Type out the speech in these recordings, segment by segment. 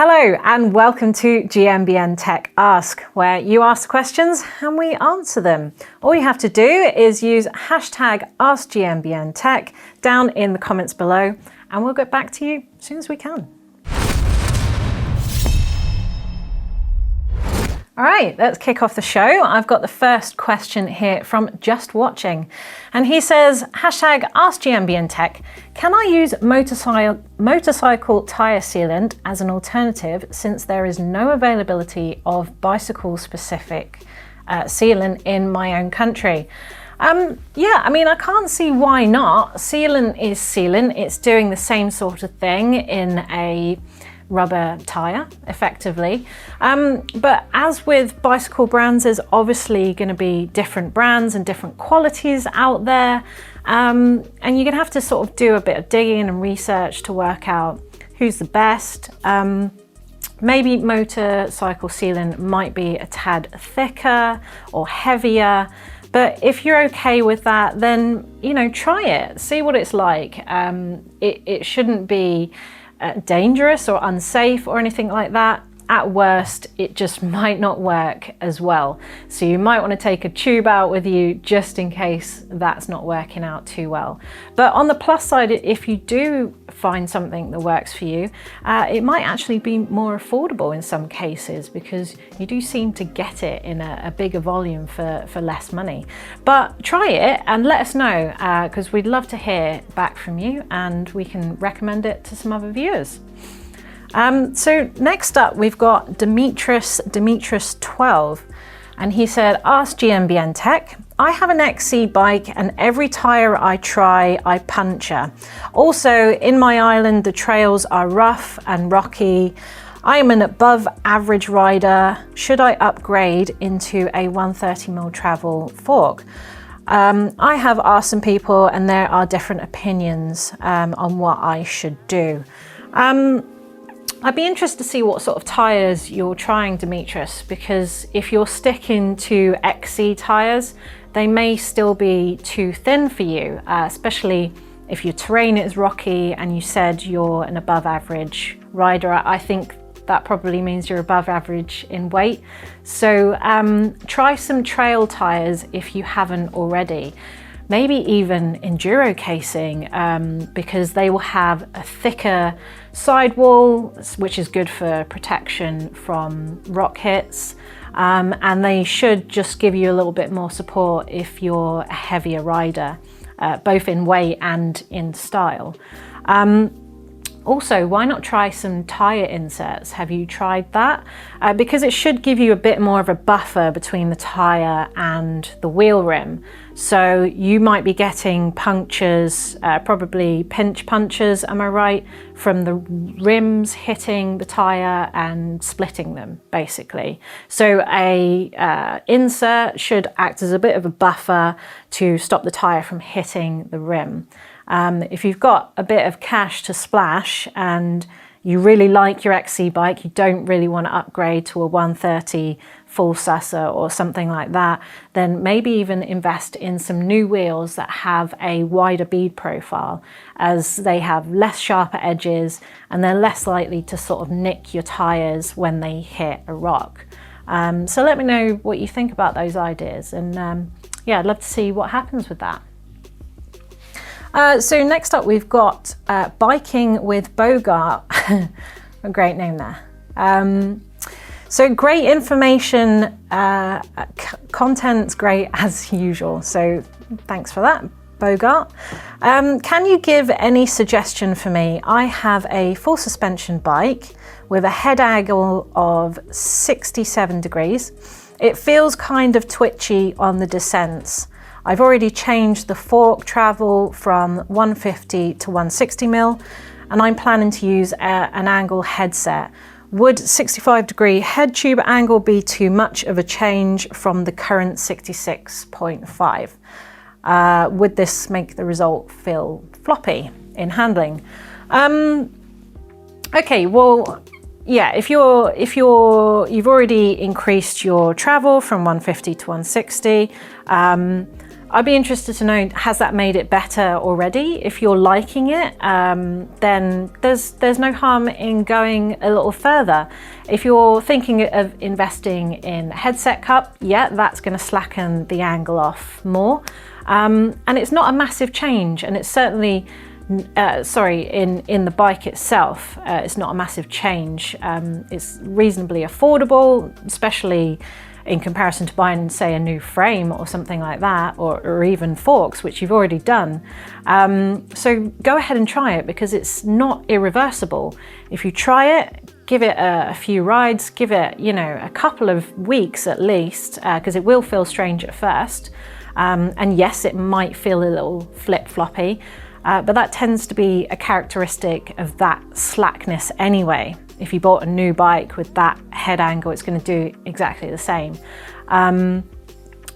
Hello and welcome to GMBNTech Ask, where you ask questions and we answer them. All you have to do is use hashtag AskGMBNTech down in the comments below and we'll get back to you as soon as we can. All right, let's kick off the show. I've got the first question here from Just Watching. And he says, hashtag AskGMBNTech, can I use motorcycle tyre sealant as an alternative since there is no availability of bicycle-specific sealant in my own country? Yeah, I mean, I can't see why not. Sealant is sealant. It's doing the same sort of thing in a rubber tyre, effectively. But as with bicycle brands, there's obviously going to be different brands and different qualities out there. And you're going to have to sort of do a bit of digging and research to work out who's the best. Maybe motorcycle sealant might be a tad thicker or heavier. But if you're okay with that, then, you know, try it, see what it's like. It shouldn't be dangerous or unsafe or anything like that. At worst, it just might not work as well. So you might want to take a tube out with you just in case that's not working out too well. But on the plus side, if you do find something that works for you, it might actually be more affordable in some cases because you do seem to get it in a bigger volume for less money. But try it and let us know because we'd love to hear back from you and we can recommend it to some other viewers. So next up we've got Demetrius12, and he said, ask GMBNTech, I have an XC bike and every tyre I try I puncture. Also in my island the trails are rough and rocky. I am an above average rider. Should I upgrade into a 130mm travel fork? I have asked some people and there are different opinions on what I should do. I'd be interested to see what sort of tyres you're trying, Demetrius, because if you're sticking to XC tyres, they may still be too thin for you, especially if your terrain is rocky and you said you're an above average rider. I think that probably means you're above average in weight. So try some trail tyres if you haven't already. Maybe even enduro casing because they will have a thicker sidewall, which is good for protection from rock hits. And they should just give you a little bit more support if you're a heavier rider, both in weight and in style. Also, why not try some tyre inserts? Have you tried that? Because it should give you a bit more of a buffer between the tyre and the wheel rim. So you might be getting punctures, probably pinch punctures, am I right, from the rims hitting the tyre and splitting them, basically. So a insert should act as a bit of a buffer to stop the tyre from hitting the rim. If you've got a bit of cash to splash and you really like your XC bike, you don't really want to upgrade to a 130 full susser or something like that, then maybe even invest in some new wheels that have a wider bead profile, as they have less sharper edges and they're less likely to sort of nick your tyres when they hit a rock. So let me know what you think about those ideas, and yeah, I'd love to see what happens with that. So next up we've got Biking with Bogart. A great name there. So great information, content's great as usual, so thanks for that, Bogart. Can you give any suggestion for me? I have a full suspension bike with a head angle of 67 degrees. It feels kind of twitchy on the descents. I've already changed the fork travel from 150 to 160mm, and I'm planning to use an angle headset. Would 65-degree head tube angle be too much of a change from the current 66.5? Would this make the result feel floppy in handling? Okay, well, yeah, if you've already increased your travel from 150 to 160, I'd be interested to know, has that made it better already? If you're liking it, then there's no harm in going a little further. If you're thinking of investing in a headset cup, yeah, that's going to slacken the angle off more. And it's not a massive change, and it's certainly, in the bike itself, it's not a massive change. It's reasonably affordable, especially in comparison to buying, say, a new frame or something like that, or even forks, which you've already done. So go ahead and try it, because it's not irreversible. If you try it, give it a few rides, give it, a couple of weeks at least, because it will feel strange at first. And yes, it might feel a little flip-floppy, but that tends to be a characteristic of that slackness anyway. If you bought a new bike with that head angle, it's going to do exactly the same.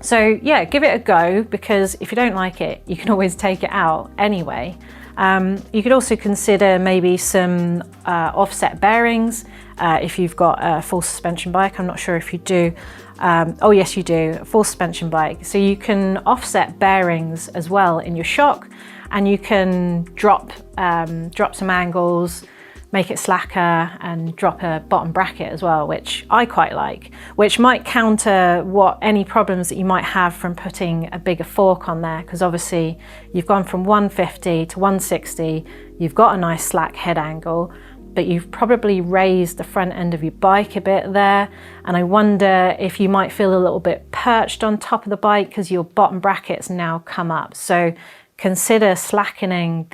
So yeah, give it a go, because if you don't like it, you can always take it out anyway. You could also consider maybe some offset bearings if you've got a full suspension bike. I'm not sure if you do. Oh yes, you do, a full suspension bike. So you can offset bearings as well in your shock, and you can drop some angles, make it slacker, and drop a bottom bracket as well, which I quite like, which might counter any problems that you might have from putting a bigger fork on there, because obviously you've gone from 150 to 160, you've got a nice slack head angle, but you've probably raised the front end of your bike a bit there, and I wonder if you might feel a little bit perched on top of the bike because your bottom brackets now come up. So consider slackening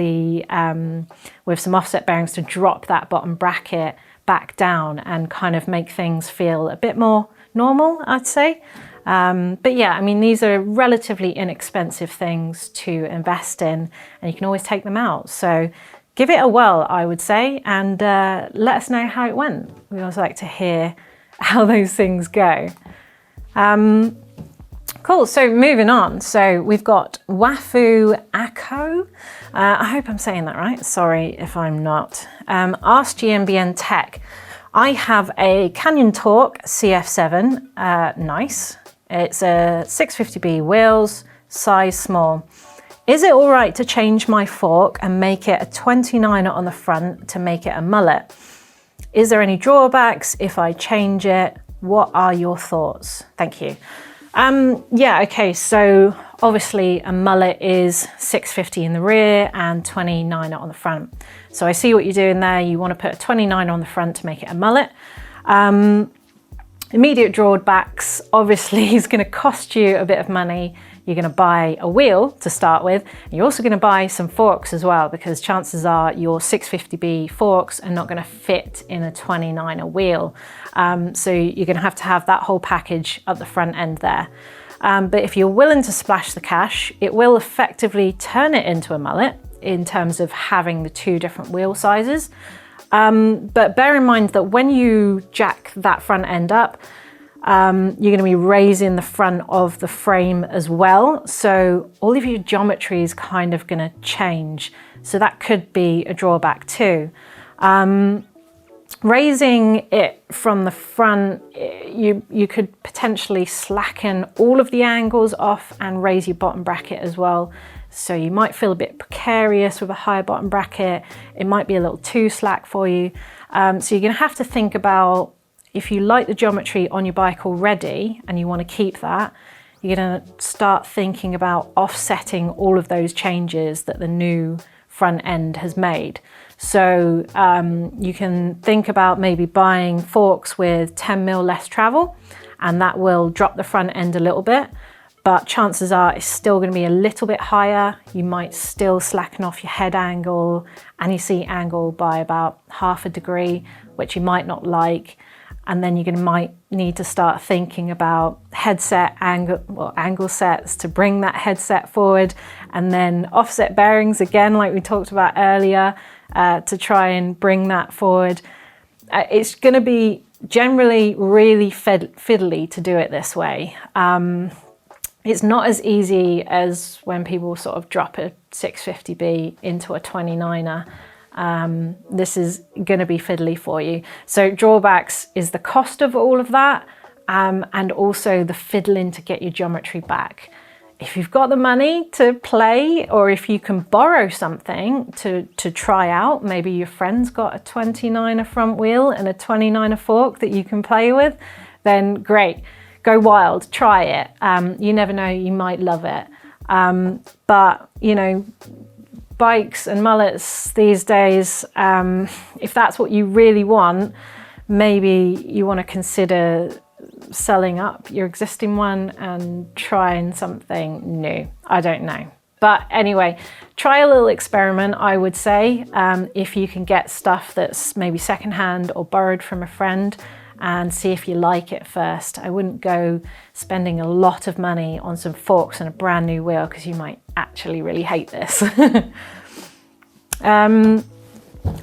with some offset bearings to drop that bottom bracket back down and kind of make things feel a bit more normal, I'd say. But yeah, I mean, these are relatively inexpensive things to invest in, and you can always take them out. So give it a whirl, I would say, and let us know how it went. We always like to hear how those things go. Cool, so moving on. So we've got Wafu Ako. I hope I'm saying that right. Sorry if I'm not. Ask gmbntech. I have a Canyon Torque CF7, nice. It's a 650B wheels, size small. Is it all right to change my fork and make it a 29er on the front to make it a mullet? Is there any drawbacks if I change it? What are your thoughts? Thank you. Yeah, okay, so obviously a mullet is 650 in the rear and 29er on the front. So I see what you're doing there. You want to put a 29er on the front to make it a mullet. Immediate drawbacks, obviously, is going to cost you a bit of money. You're going to buy a wheel to start with, and you're also going to buy some forks as well, because chances are your 650B forks are not going to fit in a 29er wheel. So you're going to have that whole package at the front end there. But if you're willing to splash the cash, it will effectively turn it into a mullet in terms of having the two different wheel sizes. But bear in mind that when you jack that front end up, you're going to be raising the front of the frame as well. So all of your geometry is kind of going to change. So that could be a drawback too. Raising it from the front, you could potentially slacken all of the angles off and raise your bottom bracket as well. So you might feel a bit precarious with a higher bottom bracket. It might be a little too slack for you. So you're going to have to think about, if you like the geometry on your bike already and you want to keep that, you're going to start thinking about offsetting all of those changes that the new front end has made. So you can think about maybe buying forks with 10mm less travel, and that will drop the front end a little bit, but chances are it's still going to be a little bit higher. You might still slacken off your head angle and your seat angle by about 1/2 degree, which you might not like. And then might need to start thinking about angle sets to bring that headset forward, and then offset bearings again, like we talked about earlier, to try and bring that forward. It's going to be generally really fiddly to do it this way. It's not as easy as when people sort of drop a 650B into a 29er. This is going to be fiddly for you. So drawbacks is the cost of all of that, and also the fiddling to get your geometry back. if you've got the money to play, or if you can borrow something to try out, maybe your friend's got a 29er front wheel and a 29er fork that you can play with, then great, go wild, try it. You never know, you might love it. But you know, bikes and mullets these days, if that's what you really want, maybe you want to consider selling up your existing one and trying something new. I don't know. But anyway, try a little experiment, I would say, if you can get stuff that's maybe secondhand or borrowed from a friend, and see if you like it first. I wouldn't go spending a lot of money on some forks and a brand new wheel, because you might actually really hate this.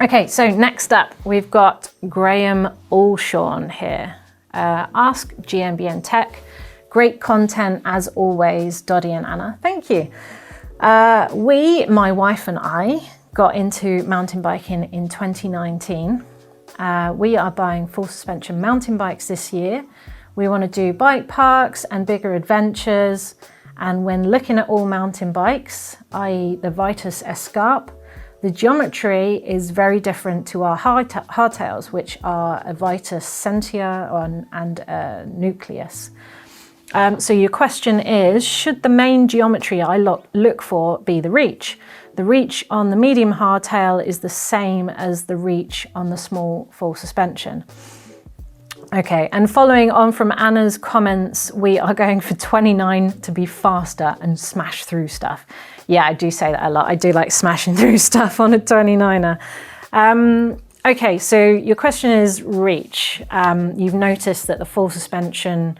Okay, so next up we've got Graham Allshawn here. Ask GMBNTech. Great content as always, Doddy and Anna. Thank you. My wife and I, got into mountain biking in 2019. We are buying full suspension mountain bikes this year. We want to do bike parks and bigger adventures. And when looking at all mountain bikes, i.e. the Vitus Escarp, the geometry is very different to our hardtails, which are a Vitus Sentia and a Nucleus. So your question is, should the main geometry I look for be the reach? The reach on the medium hardtail is the same as the reach on the small full suspension. Okay, and following on from Anna's comments, we are going for 29 to be faster and smash through stuff. Yeah, I do say that a lot. I do like smashing through stuff on a 29er. Okay, so your question is reach. You've noticed that the full suspension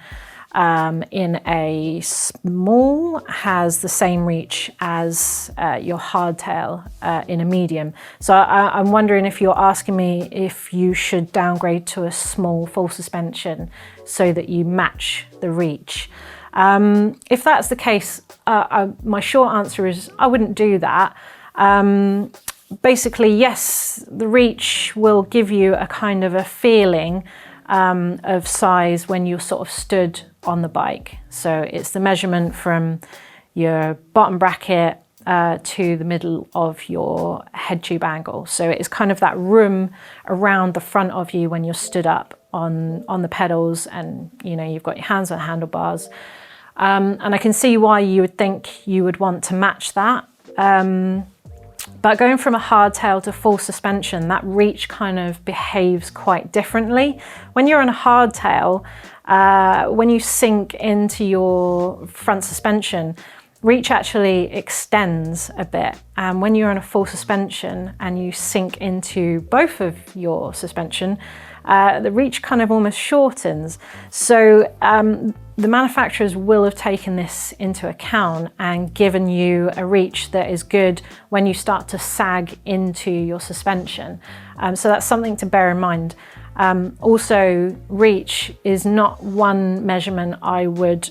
in a small has the same reach as your hardtail in a medium. So I'm wondering if you're asking me if you should downgrade to a small full suspension so that you match the reach. If that's the case, my short answer is I wouldn't do that. Basically, yes, the reach will give you a kind of a feeling of size when you're sort of stood on the bike. So it's the measurement from your bottom bracket to the middle of your head tube angle. So it's kind of that room around the front of you when you're stood up on the pedals, and you know, you've got your hands on handlebars. And I can see why you would think you would want to match that. But going from a hardtail to full suspension, that reach kind of behaves quite differently. When you're on a hardtail, when you sink into your front suspension, reach actually extends a bit. And when you're on a full suspension and you sink into both of your suspension, the reach kind of almost shortens. So the manufacturers will have taken this into account and given you a reach that is good when you start to sag into your suspension. So that's something to bear in mind. Also, reach is not one measurement I would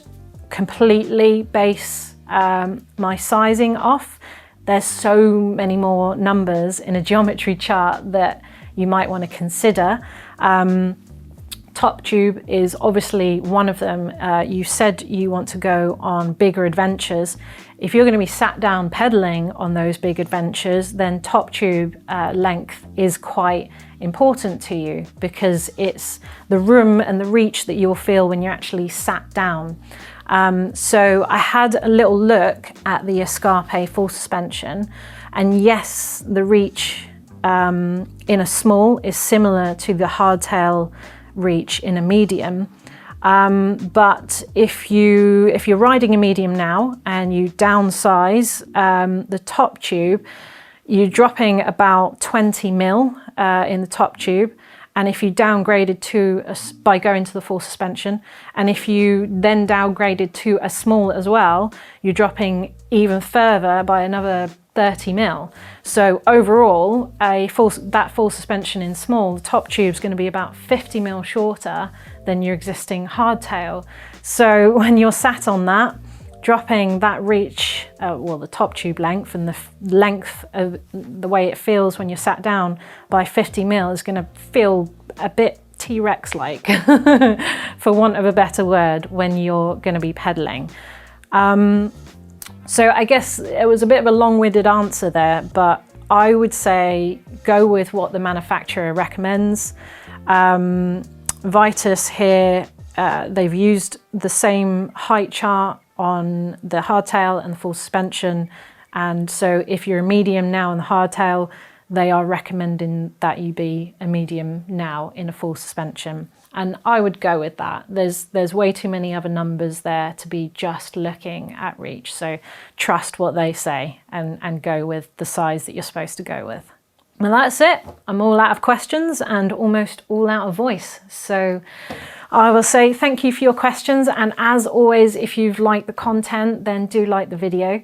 completely base my sizing off. There's so many more numbers in a geometry chart that you might want to consider. Top tube is obviously one of them. You said you want to go on bigger adventures. If you're going to be sat down pedaling on those big adventures, then top tube length is quite important to you, because it's the room and the reach that you'll feel when you're actually sat down. So I had a little look at the Escarpe full suspension, and yes, the reach in a small is similar to the hardtail reach in a medium, but if you're riding a medium now and you downsize the top tube, you're dropping about 20 mil in the top tube. And if you downgraded by going to the full suspension, and if you then downgraded to a small as well, you're dropping even further by another 30 mil. So overall, that full suspension in small, the top tube is going to be about 50 mil shorter than your existing hardtail. So when you're sat on that, dropping that reach, the top tube length and the length of the way it feels when you're sat down by 50 mil is going to feel a bit T-Rex-like, for want of a better word, when you're going to be pedaling. So I guess it was a bit of a long-winded answer there, but I would say go with what the manufacturer recommends. Vitus here, they've used the same height chart on the hardtail and the full suspension. And so if you're a medium now on the hardtail, they are recommending that you be a medium now in a full suspension. And I would go with that. There's way too many other numbers there to be just looking at reach. So trust what they say and go with the size that you're supposed to go with. Well, that's it. I'm all out of questions and almost all out of voice. So I will say thank you for your questions. And as always, if you've liked the content, then do like the video.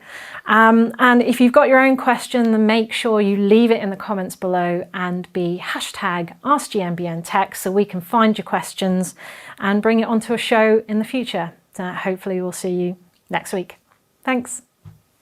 And if you've got your own question, then make sure you leave it in the comments below and be #AskGMBNTech so we can find your questions and bring it onto a show in the future. Hopefully we'll see you next week. Thanks.